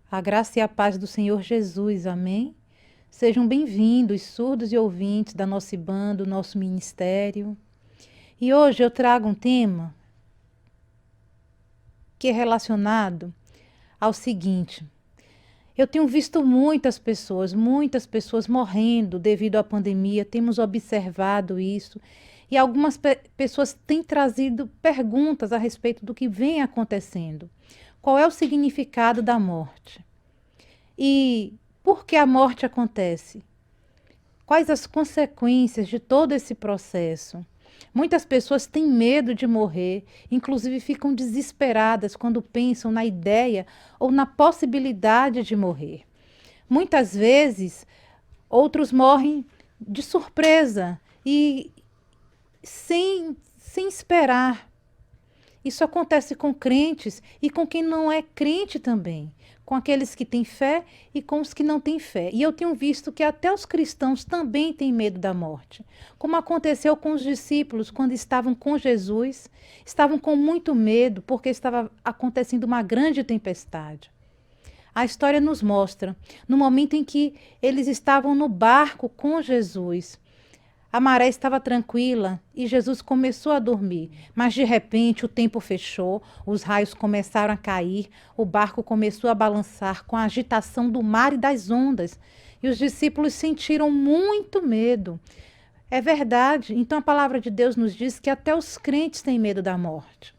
A graça e a paz do Senhor Jesus, amém? Sejam bem-vindos, surdos e ouvintes da nossa IBAN, do nosso ministério. E hoje eu trago um tema que é relacionado ao seguinte. Eu tenho visto muitas pessoas morrendo devido à pandemia, temos observado isso, e algumas pessoas têm trazido perguntas a respeito do que vem acontecendo. Qual é o significado da morte? E por que a morte acontece? Quais as consequências de todo esse processo? Muitas pessoas têm medo de morrer, inclusive ficam desesperadas quando pensam na ideia ou na possibilidade de morrer. Muitas vezes, outros morrem de surpresa e sem esperar. Isso acontece com crentes e com quem não é crente também, com aqueles que têm fé e com os que não têm fé. E eu tenho visto que até os cristãos também têm medo da morte, como aconteceu com os discípulos quando estavam com Jesus, estavam com muito medo porque estava acontecendo uma grande tempestade. A história nos mostra, no momento em que eles estavam no barco com Jesus, a maré estava tranquila e Jesus começou a dormir, mas de repente o tempo fechou, os raios começaram a cair, o barco começou a balançar com a agitação do mar e das ondas, e os discípulos sentiram muito medo. É verdade, então a palavra de Deus nos diz que até os crentes têm medo da morte.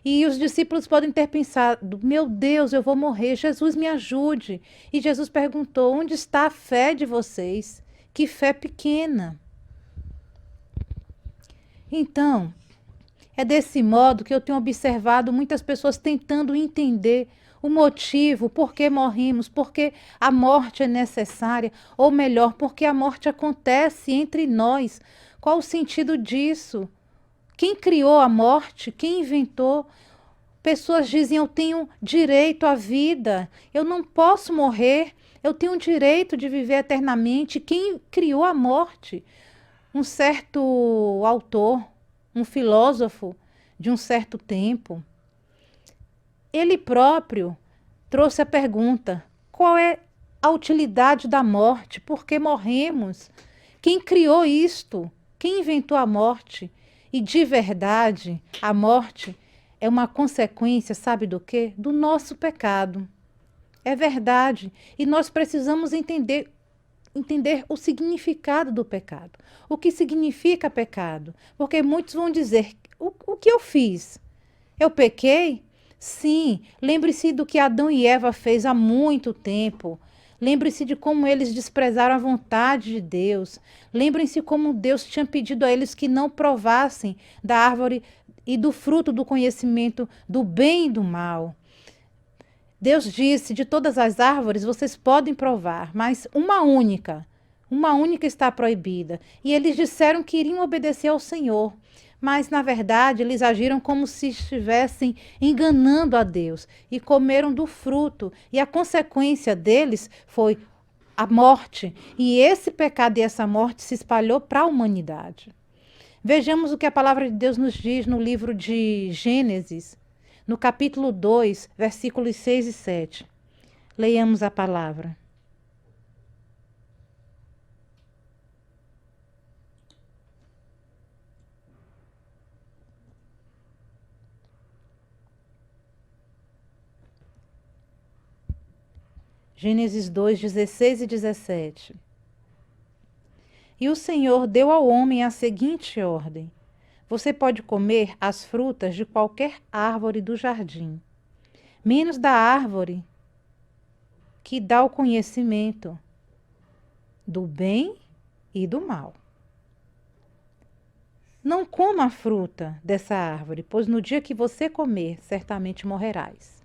E os discípulos podem ter pensado, meu Deus, eu vou morrer, Jesus me ajude. E Jesus perguntou, onde está a fé de vocês? Que fé pequena. Então, é desse modo que eu tenho observado muitas pessoas tentando entender o motivo, por que morremos, por que a morte é necessária, ou melhor, por que a morte acontece entre nós. Qual o sentido disso? Quem criou a morte? Quem inventou? Pessoas dizem, eu tenho direito à vida, eu não posso morrer, eu tenho direito de viver eternamente. Quem criou a morte? Um certo autor, um filósofo de um certo tempo, ele próprio trouxe a pergunta, qual é a utilidade da morte? Por que morremos? Quem criou isto? Quem inventou a morte? E de verdade, a morte é uma consequência, sabe do quê? Do nosso pecado. É verdade. E nós precisamos entender o significado do pecado. O que significa pecado? Porque muitos vão dizer, o que eu fiz? Eu pequei? Sim, lembre-se do que Adão e Eva fez há muito tempo. Lembre-se de como eles desprezaram a vontade de Deus. Lembrem-se como Deus tinha pedido a eles que não provassem da árvore e do fruto do conhecimento do bem e do mal. Deus disse, de todas as árvores vocês podem provar, mas uma única está proibida. E eles disseram que iriam obedecer ao Senhor. Mas, na verdade, eles agiram como se estivessem enganando a Deus e comeram do fruto. E a consequência deles foi a morte. E esse pecado e essa morte se espalhou para a humanidade. Vejamos o que a palavra de Deus nos diz no livro de Gênesis, no capítulo 2, versículos 6 e 7. Leiamos a palavra. Gênesis 2, 16 e 17. E o Senhor deu ao homem a seguinte ordem: você pode comer as frutas de qualquer árvore do jardim, menos da árvore que dá o conhecimento do bem e do mal. Não coma a fruta dessa árvore, pois no dia que você comer, certamente morrerás.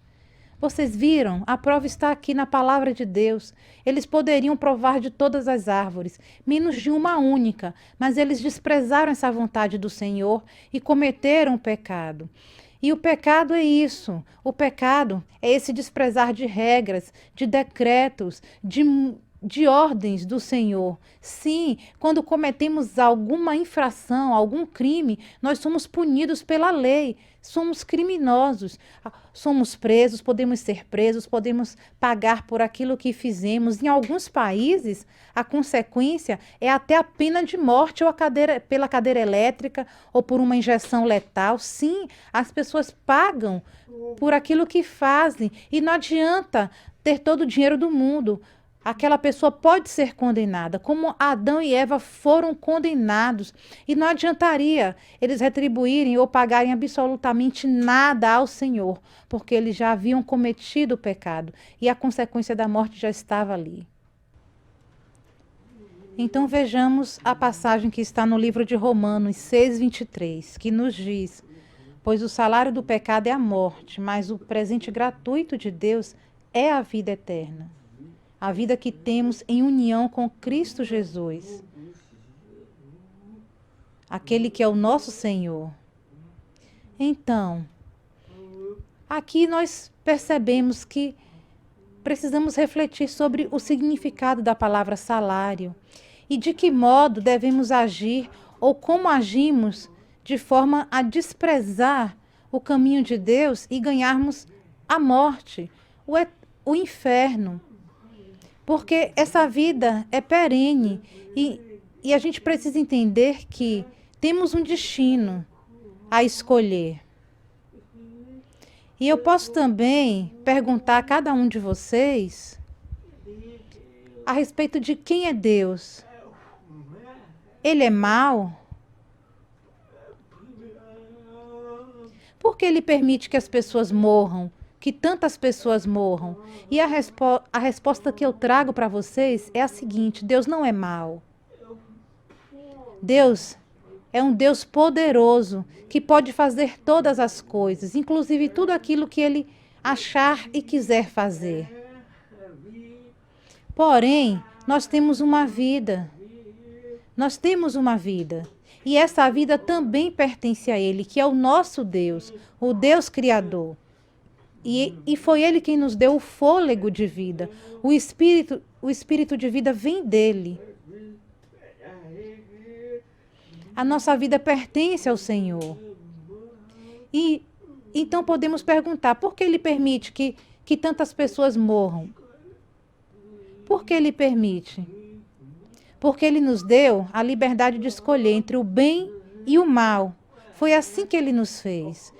Vocês viram? A prova está aqui na palavra de Deus. Eles poderiam provar de todas as árvores, menos de uma única, mas eles desprezaram essa vontade do Senhor e cometeram o pecado. E o pecado é isso. O pecado é esse desprezar de regras, de decretos, de ordens do Senhor. Sim, quando cometemos alguma infração, algum crime, nós somos punidos pela lei, somos criminosos, somos presos, podemos ser presos, podemos pagar por aquilo que fizemos. Em alguns países, a consequência é até a pena de morte ou pela cadeira elétrica ou por uma injeção letal. Sim, as pessoas pagam por aquilo que fazem e não adianta ter todo o dinheiro do mundo. Aquela pessoa pode ser condenada, como Adão e Eva foram condenados. E não adiantaria eles retribuírem ou pagarem absolutamente nada ao Senhor, porque eles já haviam cometido o pecado e a consequência da morte já estava ali. Então vejamos a passagem que está no livro de Romanos 6:23, que nos diz: pois o salário do pecado é a morte, mas o presente gratuito de Deus é a vida eterna. A vida que temos em união com Cristo Jesus, aquele que é o nosso Senhor. Então, aqui nós percebemos que precisamos refletir sobre o significado da palavra salário e de que modo devemos agir ou como agimos de forma a desprezar o caminho de Deus e ganharmos a morte, o inferno. Porque essa vida é perene e a gente precisa entender que temos um destino a escolher. E eu posso também perguntar a cada um de vocês a respeito de quem é Deus. Ele é mau? Por que ele permite que as pessoas morram? Que tantas pessoas morram? E a resposta que eu trago para vocês é a seguinte: Deus não é mau. Deus é um Deus poderoso que pode fazer todas as coisas, inclusive tudo aquilo que Ele achar e quiser fazer. Porém, nós temos uma vida. Nós temos uma vida. E essa vida também pertence a Ele, que é o nosso Deus, o Deus Criador. E foi Ele quem nos deu o fôlego de vida. O espírito de vida vem dEle. A nossa vida pertence ao Senhor. E então podemos perguntar, por que Ele permite que tantas pessoas morram? Por que Ele permite? Porque Ele nos deu a liberdade de escolher entre o bem e o mal. Foi assim que Ele nos fez.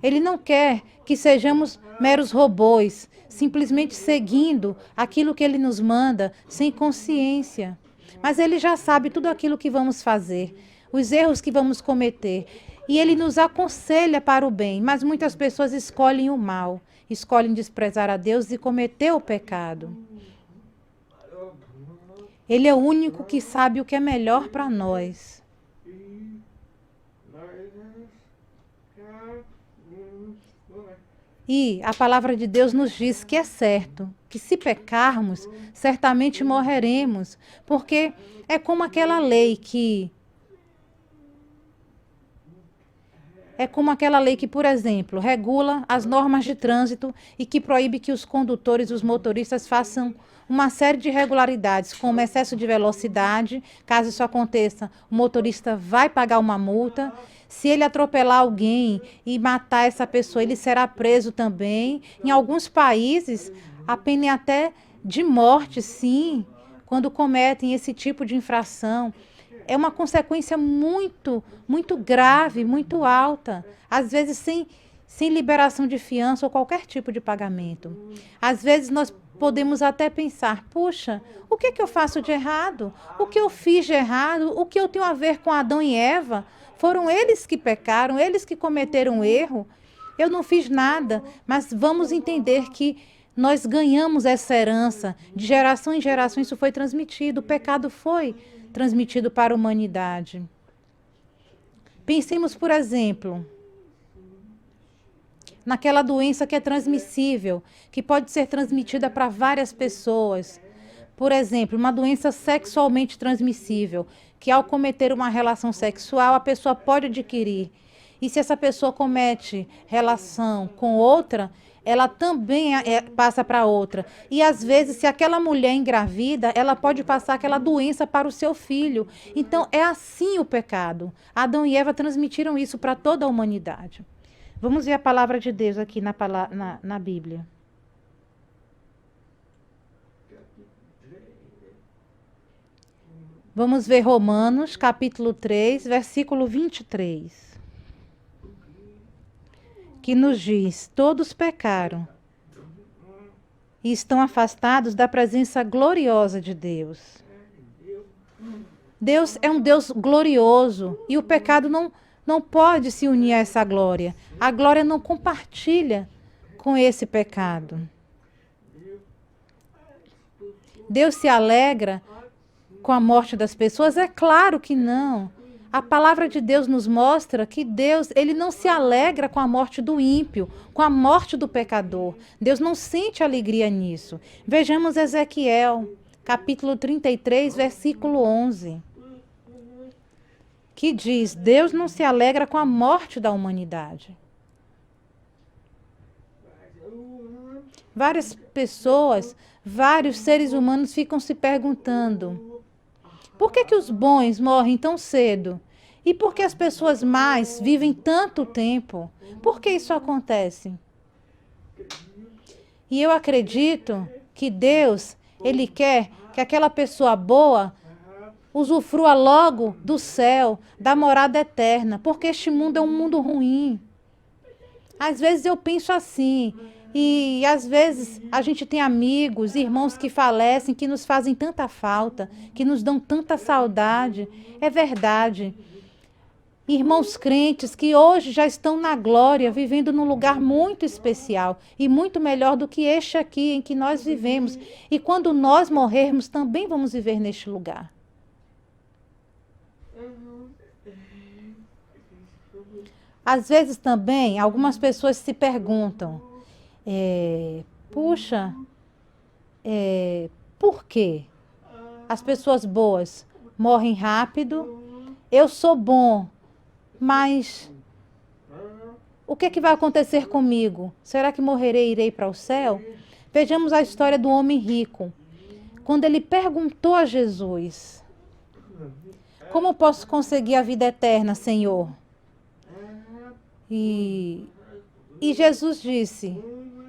Ele não quer que sejamos meros robôs, simplesmente seguindo aquilo que Ele nos manda, sem consciência. Mas Ele já sabe tudo aquilo que vamos fazer, os erros que vamos cometer. E Ele nos aconselha para o bem, mas muitas pessoas escolhem o mal, escolhem desprezar a Deus e cometer o pecado. Ele é o único que sabe o que é melhor para nós. E a palavra de Deus nos diz que é certo, que se pecarmos, certamente morreremos, porque é como aquela lei que, por exemplo, regula as normas de trânsito e que proíbe que os condutores e os motoristas façam uma série de irregularidades, como excesso de velocidade. Caso isso aconteça, o motorista vai pagar uma multa. Se ele atropelar alguém e matar essa pessoa, ele será preso também. Em alguns países, a pena é até de morte, sim, quando cometem esse tipo de infração. É uma consequência muito, muito grave, muito alta. Às vezes sem liberação de fiança ou qualquer tipo de pagamento. Às vezes nós podemos até pensar, puxa, o que eu faço de errado? O que eu fiz de errado? O que eu tenho a ver com Adão e Eva? Foram eles que pecaram, eles que cometeram erro. Eu não fiz nada, mas vamos entender que nós ganhamos essa herança. De geração em geração isso foi transmitido, o pecado foi transmitido para a humanidade. Pensemos, por exemplo, naquela doença que é transmissível, que pode ser transmitida para várias pessoas. Por exemplo, uma doença sexualmente transmissível, que ao cometer uma relação sexual a pessoa pode adquirir. E se essa pessoa comete relação com outra, ela também passa para outra. E às vezes, se aquela mulher engravida, ela pode passar aquela doença para o seu filho. Então, é assim o pecado. Adão e Eva transmitiram isso para toda a humanidade. Vamos ver a palavra de Deus aqui na Bíblia. Vamos ver Romanos, capítulo 3, versículo 23. Que nos diz: todos pecaram e estão afastados da presença gloriosa de Deus. Deus é um Deus glorioso e o pecado não pode se unir a essa glória. A glória não compartilha com esse pecado. Deus se alegra com a morte das pessoas? É claro que não. A palavra de Deus nos mostra que Deus, ele não se alegra com a morte do ímpio, com a morte do pecador. Deus não sente alegria nisso. Vejamos Ezequiel, capítulo 33, versículo 11. Que diz: Deus não se alegra com a morte da humanidade. Várias pessoas, vários seres humanos ficam se perguntando: por que os bons morrem tão cedo? E por que as pessoas más vivem tanto tempo? Por que isso acontece? E eu acredito que Deus, ele quer que aquela pessoa boa usufrua logo do céu, da morada eterna, porque este mundo é um mundo ruim. Às vezes eu penso assim, e às vezes a gente tem amigos, irmãos que falecem, que nos fazem tanta falta, que nos dão tanta saudade. É verdade. Irmãos crentes que hoje já estão na glória, vivendo num lugar muito especial e muito melhor do que este aqui em que nós vivemos. E quando nós morrermos, também vamos viver neste lugar. Às vezes também, algumas pessoas se perguntam: puxa, por quê? As pessoas boas morrem rápido, eu sou bom, mas o que vai acontecer comigo? Será que morrerei e irei para o céu? Vejamos a história do homem rico. Quando ele perguntou a Jesus: como posso conseguir a vida eterna, Senhor? E Jesus disse: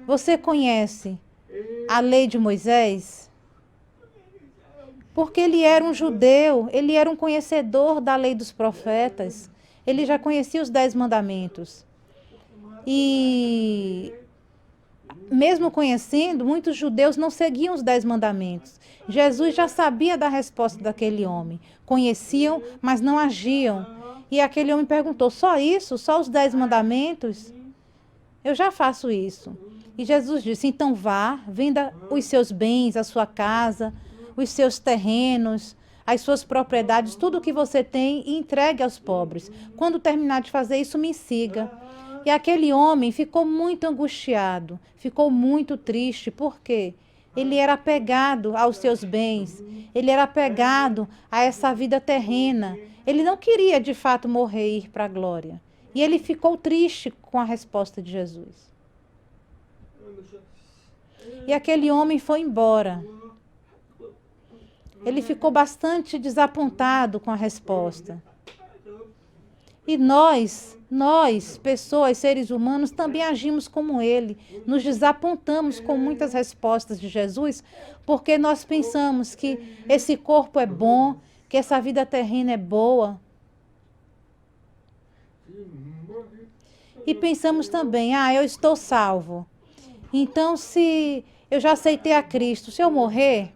você conhece a lei de Moisés? Porque ele era um judeu, ele era um conhecedor da lei dos profetas. Ele já conhecia os 10 mandamentos. E mesmo conhecendo, muitos judeus não seguiam os 10 mandamentos. Jesus já sabia da resposta daquele homem. Conheciam, mas não agiam. E aquele homem perguntou: só isso? Só os 10 mandamentos? Eu já faço isso. E Jesus disse: então vá, venda os seus bens, a sua casa, os seus terrenos, as suas propriedades, tudo o que você tem, e entregue aos pobres. Quando terminar de fazer isso, me siga. E aquele homem ficou muito angustiado, ficou muito triste. Por quê? Ele era apegado aos seus bens, ele era apegado a essa vida terrena. Ele não queria, de fato, morrer e ir para a glória. E ele ficou triste com a resposta de Jesus. E aquele homem foi embora. Ele ficou bastante desapontado com a resposta. E nós, pessoas, seres humanos, também agimos como ele. Nos desapontamos com muitas respostas de Jesus, porque nós pensamos que esse corpo é bom, que essa vida terrena é boa. E pensamos também: eu estou salvo. Então, se eu já aceitei a Cristo, se eu morrer,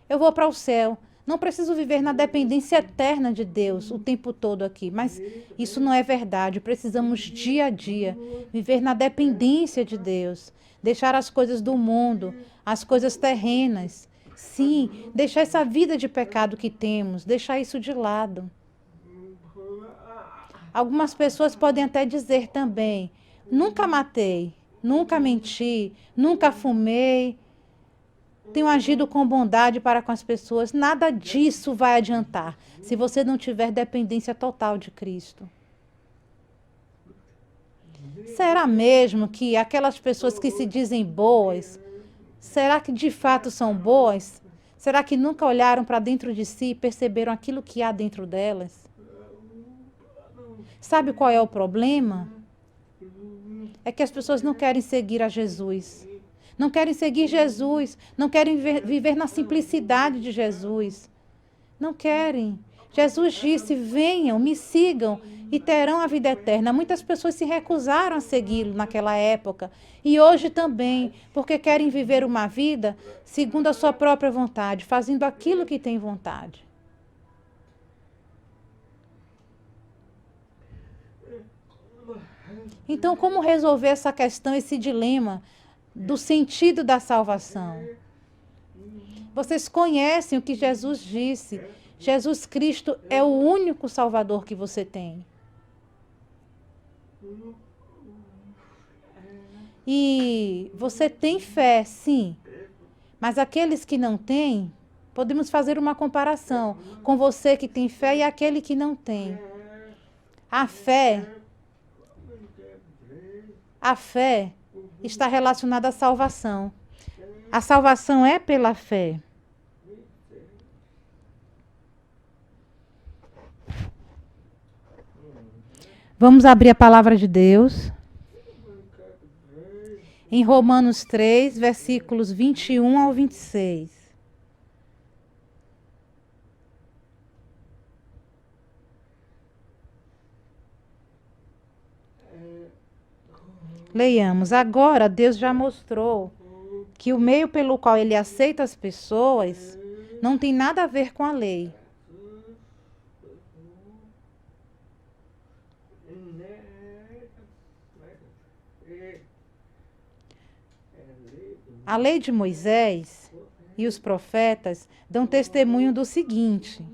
eu vou para o céu. Não preciso viver na dependência eterna de Deus o tempo todo aqui. Mas isso não é verdade. Precisamos dia a dia viver na dependência de Deus. Deixar as coisas do mundo, as coisas terrenas. Sim, deixar essa vida de pecado que temos, deixar isso de lado. Algumas pessoas podem até dizer também: nunca matei, nunca menti, nunca fumei, tenho agido com bondade para com as pessoas. Nada disso vai adiantar se você não tiver dependência total de Cristo. Será mesmo que aquelas pessoas que se dizem boas, será que de fato são boas? Será que nunca olharam para dentro de si e perceberam aquilo que há dentro delas? Sabe qual é o problema? É que as pessoas não querem seguir a Jesus. Não querem seguir Jesus. Não querem viver na simplicidade de Jesus. Não querem. Jesus disse: venham, me sigam e terão a vida eterna. Muitas pessoas se recusaram a segui-lo naquela época. E hoje também, porque querem viver uma vida segundo a sua própria vontade, fazendo aquilo que tem vontade. Então, como resolver essa questão, esse dilema do sentido da salvação? Vocês conhecem o que Jesus disse. Jesus Cristo é o único Salvador que você tem. E você tem fé, sim. Mas aqueles que não têm, podemos fazer uma comparação com você que tem fé e aquele que não tem. A fé está relacionada à salvação. A salvação é pela fé. Vamos abrir a palavra de Deus. Em Romanos 3, versículos 21 ao 26. Leiamos. Agora, Deus já mostrou que o meio pelo qual ele aceita as pessoas não tem nada a ver com a lei. A lei de Moisés e os profetas dão testemunho do seguinte: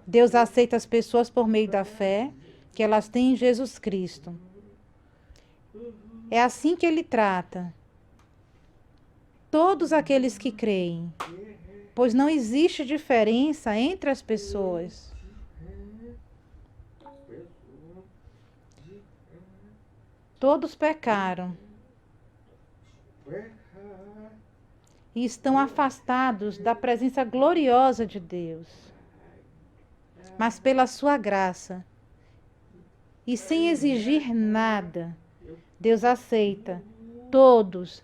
Deus aceita as pessoas por meio da fé que elas têm em Jesus Cristo. É assim que ele trata todos aqueles que creem, pois não existe diferença entre as pessoas. Todos pecaram e estão afastados da presença gloriosa de Deus. Mas pela sua graça e sem exigir nada, Deus aceita todos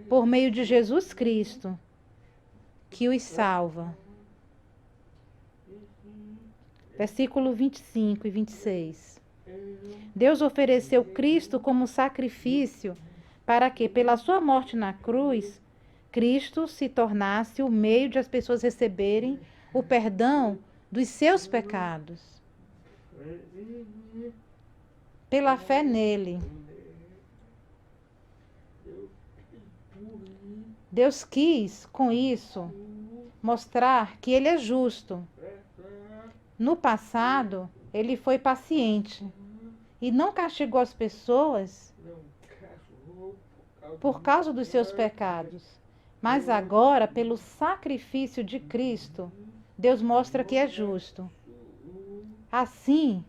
por meio de Jesus Cristo, que os salva. Versículo 25 e 26. Deus ofereceu Cristo como sacrifício para que, pela sua morte na cruz, Cristo se tornasse o meio de as pessoas receberem o perdão dos seus pecados. Pela fé nele. Deus quis, com isso, mostrar que ele é justo. No passado, ele foi paciente e não castigou as pessoas por causa dos seus pecados. Mas agora, pelo sacrifício de Cristo, Deus mostra que é justo. Assim,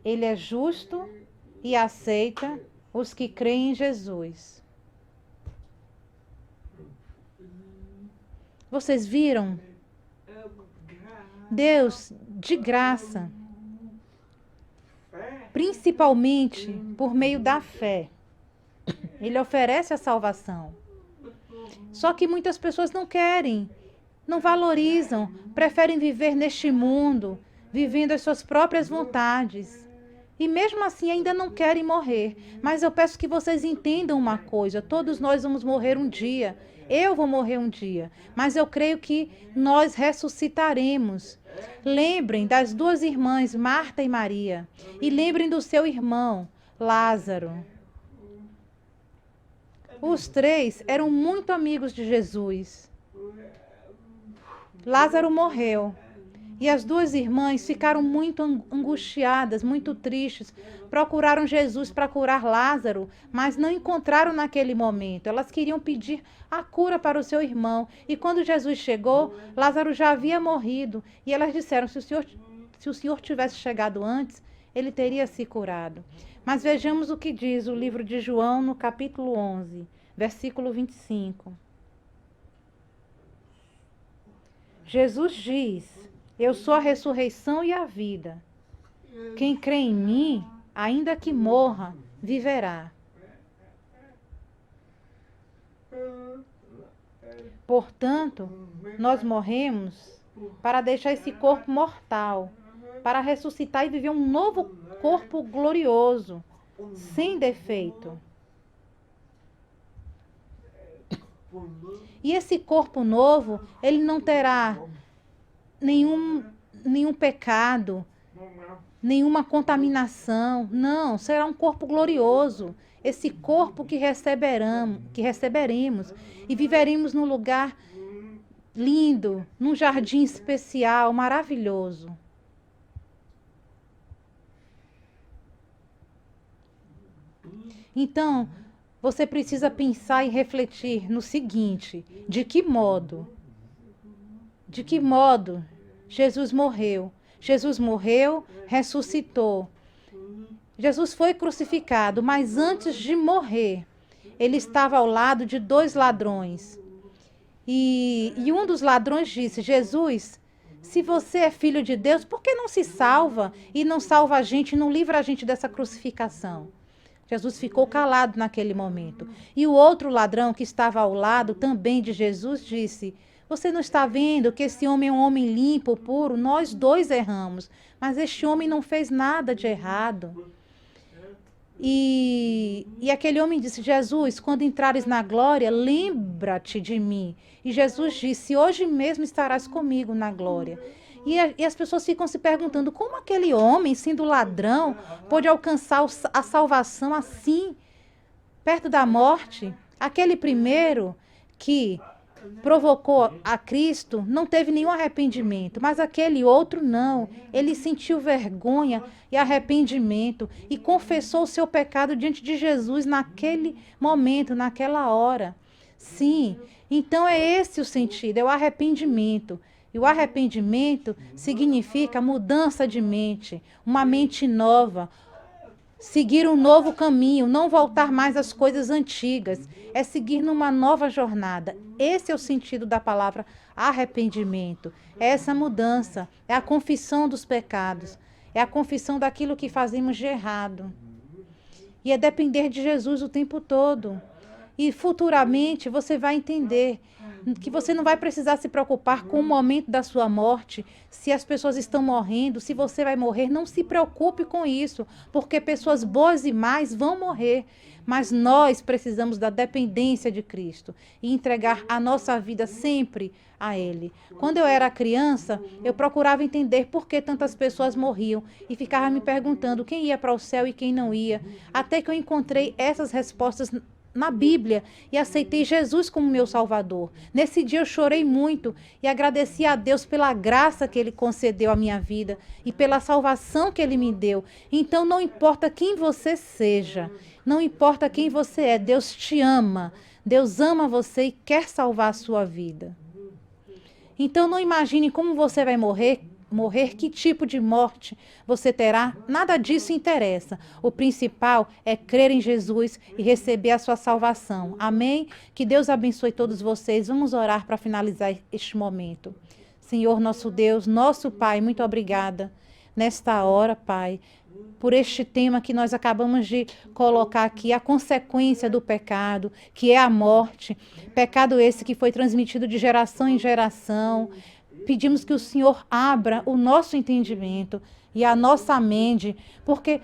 ele é justo e aceita os que creem em Jesus. Vocês viram? Deus, de graça, principalmente por meio da fé, ele oferece a salvação. Só que muitas pessoas não querem, não valorizam, preferem viver neste mundo, vivendo as suas próprias vontades. E mesmo assim ainda não querem morrer. Mas eu peço que vocês entendam uma coisa: todos nós vamos morrer um dia. Eu vou morrer um dia. Mas eu creio que nós ressuscitaremos. Lembrem das duas irmãs, Marta e Maria. E lembrem do seu irmão, Lázaro. Os três eram muito amigos de Jesus. Lázaro morreu. E as duas irmãs ficaram muito angustiadas, muito tristes. Procuraram Jesus para curar Lázaro, mas não encontraram naquele momento. Elas queriam pedir a cura para o seu irmão. E quando Jesus chegou, Lázaro já havia morrido. E elas disseram: se o Senhor tivesse chegado antes, ele teria se curado. Mas vejamos o que diz o livro de João no capítulo 11, versículo 25. Jesus diz: eu sou a ressurreição e a vida. Quem crê em mim, ainda que morra, viverá. Portanto, nós morremos para deixar esse corpo mortal, para ressuscitar e viver um novo corpo glorioso, sem defeito. E esse corpo novo, ele não terá nenhum pecado, nenhuma contaminação. Não, será um corpo glorioso. Esse corpo que receberemos e viveremos num lugar lindo, num jardim especial, maravilhoso. Então, você precisa pensar e refletir no seguinte: de que modo Jesus morreu? Jesus morreu, ressuscitou. Jesus foi crucificado, mas antes de morrer, ele estava ao lado de 2 ladrões. E um dos ladrões disse: Jesus, se você é filho de Deus, por que não se salva e não salva a gente, não livra a gente dessa crucificação? Jesus ficou calado naquele momento. E o outro ladrão que estava ao lado também de Jesus disse: você não está vendo que esse homem é um homem limpo, puro? Nós 2 erramos, mas este homem não fez nada de errado. E aquele homem disse: Jesus, quando entrares na glória, lembra-te de mim. E Jesus disse: hoje mesmo estarás comigo na glória. E as pessoas ficam se perguntando: como aquele homem, sendo ladrão, pôde alcançar a salvação assim, perto da morte? Aquele primeiro que provocou a Cristo não teve nenhum arrependimento, mas aquele outro não. Ele sentiu vergonha e arrependimento e confessou o seu pecado diante de Jesus naquele momento, naquela hora. Sim, então é esse o sentido, é o arrependimento. E o arrependimento significa mudança de mente, uma mente nova, seguir um novo caminho, não voltar mais às coisas antigas, é seguir numa nova jornada. Esse é o sentido da palavra arrependimento. É essa mudança, é a confissão dos pecados, é a confissão daquilo que fazemos de errado. E é depender de Jesus o tempo todo. E futuramente você vai entender que você não vai precisar se preocupar com o momento da sua morte, se as pessoas estão morrendo, se você vai morrer. Não se preocupe com isso, porque pessoas boas e más vão morrer. Mas nós precisamos da dependência de Cristo e entregar a nossa vida sempre a Ele. Quando eu era criança, eu procurava entender por que tantas pessoas morriam e ficava me perguntando quem ia para o céu e quem não ia, até que eu encontrei essas respostas na Bíblia e aceitei Jesus como meu Salvador. Nesse dia eu chorei muito e agradeci a Deus pela graça que Ele concedeu à minha vida e pela salvação que Ele me deu. Então não importa quem você seja, não importa quem você é, Deus te ama. Deus ama você e quer salvar a sua vida. Então não imagine como você vai morrer, que tipo de morte você terá, nada disso interessa. O principal é crer em Jesus e receber a sua salvação. Amém? Que Deus abençoe todos vocês. Vamos orar para finalizar este momento. Senhor, nosso Deus, nosso Pai, muito obrigada nesta hora, Pai, por este tema que nós acabamos de colocar aqui, a consequência do pecado, que é a morte. Pecado esse que foi transmitido de geração em geração. Pedimos que o Senhor abra o nosso entendimento e a nossa mente, porque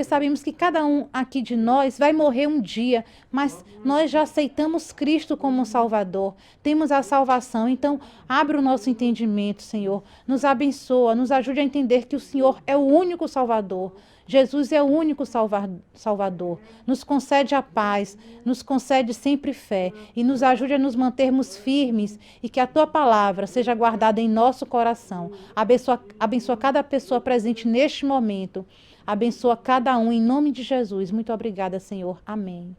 sabemos que cada um aqui de nós vai morrer um dia, mas nós já aceitamos Cristo como Salvador, temos a salvação. Então, abre o nosso entendimento, Senhor, nos abençoa, nos ajude a entender que o Senhor é o único Salvador. Jesus é o único Salvador. Nos concede a paz, nos concede sempre fé e nos ajude a nos mantermos firmes e que a Tua palavra seja guardada em nosso coração. Abençoa cada pessoa presente neste momento. Abençoa cada um em nome de Jesus. Muito obrigada, Senhor. Amém.